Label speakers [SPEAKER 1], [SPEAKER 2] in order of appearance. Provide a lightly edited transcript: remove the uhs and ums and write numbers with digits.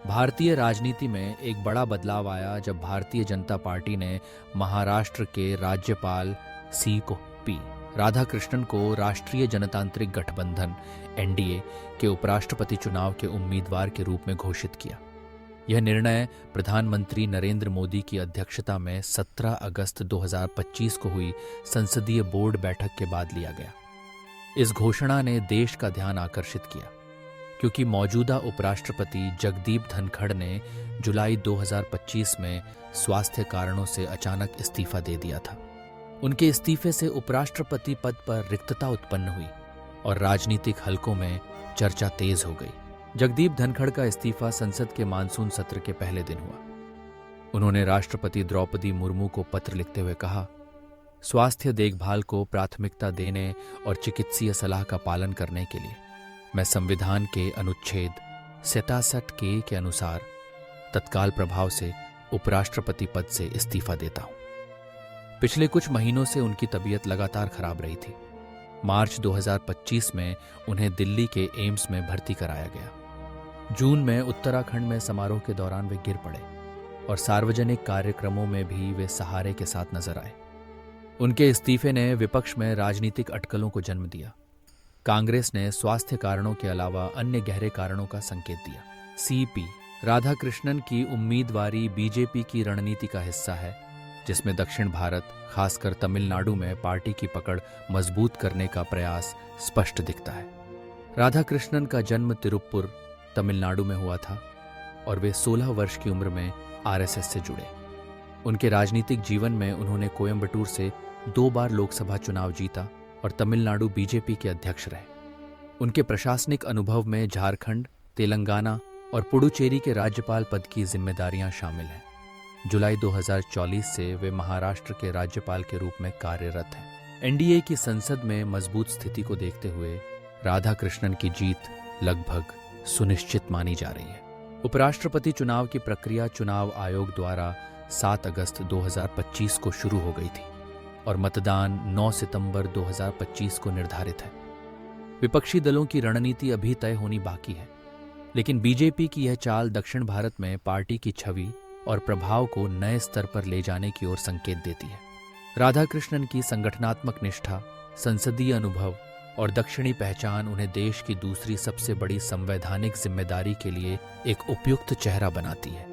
[SPEAKER 1] भारतीय राजनीति में एक बड़ा बदलाव आया जब भारतीय जनता पार्टी ने महाराष्ट्र के राज्यपाल CP राधाकृष्णन को राष्ट्रीय जनतांत्रिक गठबंधन NDA के उपराष्ट्रपति चुनाव के उम्मीदवार के रूप में घोषित किया। यह निर्णय प्रधानमंत्री नरेंद्र मोदी की अध्यक्षता में 17 अगस्त 2025 को हुई संसदीय बोर्ड बैठक के बाद लिया गया। इस घोषणा ने देश का ध्यान आकर्षित किया क्योंकि मौजूदा उपराष्ट्रपति जगदीप धनखड़ ने जुलाई 2025 में स्वास्थ्य कारणों से अचानक इस्तीफा दे दिया था। उनके इस्तीफे से उपराष्ट्रपति पद पर रिक्तता उत्पन्न हुई और राजनीतिक हलकों में चर्चा तेज हो गई। जगदीप धनखड़ का इस्तीफा संसद के मानसून सत्र के पहले दिन हुआ। उन्होंने राष्ट्रपति द्रौपदी मुर्मू को पत्र लिखते हुए कहा, स्वास्थ्य देखभाल को प्राथमिकता देने और चिकित्सीय सलाह का पालन करने के लिए मैं संविधान के अनुच्छेद 67 के अनुसार तत्काल प्रभाव से उपराष्ट्रपति पद से इस्तीफा देता हूं। पिछले कुछ महीनों से उनकी तबीयत लगातार खराब रही थी। मार्च 2025 में उन्हें दिल्ली के एम्स में भर्ती कराया गया। जून में उत्तराखंड में समारोह के दौरान वे गिर पड़े और सार्वजनिक कार्यक्रमों में भी वे सहारे के साथ नजर आए। उनके इस्तीफे ने विपक्ष में राजनीतिक अटकलों को जन्म दिया। कांग्रेस ने स्वास्थ्य कारणों के अलावा अन्य गहरे कारणों का संकेत दिया। CP राधाकृष्णन की उम्मीदवारी बीजेपी की रणनीति का हिस्सा है, जिसमें दक्षिण भारत, खासकर तमिलनाडु में पार्टी की पकड़ मजबूत करने का प्रयास स्पष्ट दिखता है। राधाकृष्णन का जन्म तिरुप्पुर, तमिलनाडु में हुआ था और वे 16 वर्ष की उम्र में RSS से जुड़े। उनके राजनीतिक जीवन में उन्होंने कोयम्बटूर से 2 बार लोकसभा चुनाव जीता और तमिलनाडु बीजेपी के अध्यक्ष रहे। उनके प्रशासनिक अनुभव में झारखंड, तेलंगाना और पुडुचेरी के राज्यपाल पद की जिम्मेदारियां शामिल हैं। जुलाई 2024 से वे महाराष्ट्र के राज्यपाल के रूप में कार्यरत हैं। NDA की संसद में मजबूत स्थिति को देखते हुए राधाकृष्णन की जीत लगभग सुनिश्चित मानी जा रही है। उपराष्ट्रपति चुनाव की प्रक्रिया चुनाव आयोग द्वारा 7 अगस्त 2025 को शुरू हो गई थी और मतदान 9 सितंबर 2025 को निर्धारित है। विपक्षी दलों की रणनीति अभी तय होनी बाकी है, लेकिन बीजेपी की यह चाल दक्षिण भारत में पार्टी की छवि और प्रभाव को नए स्तर पर ले जाने की ओर संकेत देती है। राधाकृष्णन की संगठनात्मक निष्ठा, संसदीय अनुभव और दक्षिणी पहचान उन्हें देश की दूसरी सबसे बड़ी संवैधानिक जिम्मेदारी के लिए एक उपयुक्त चेहरा बनाती है।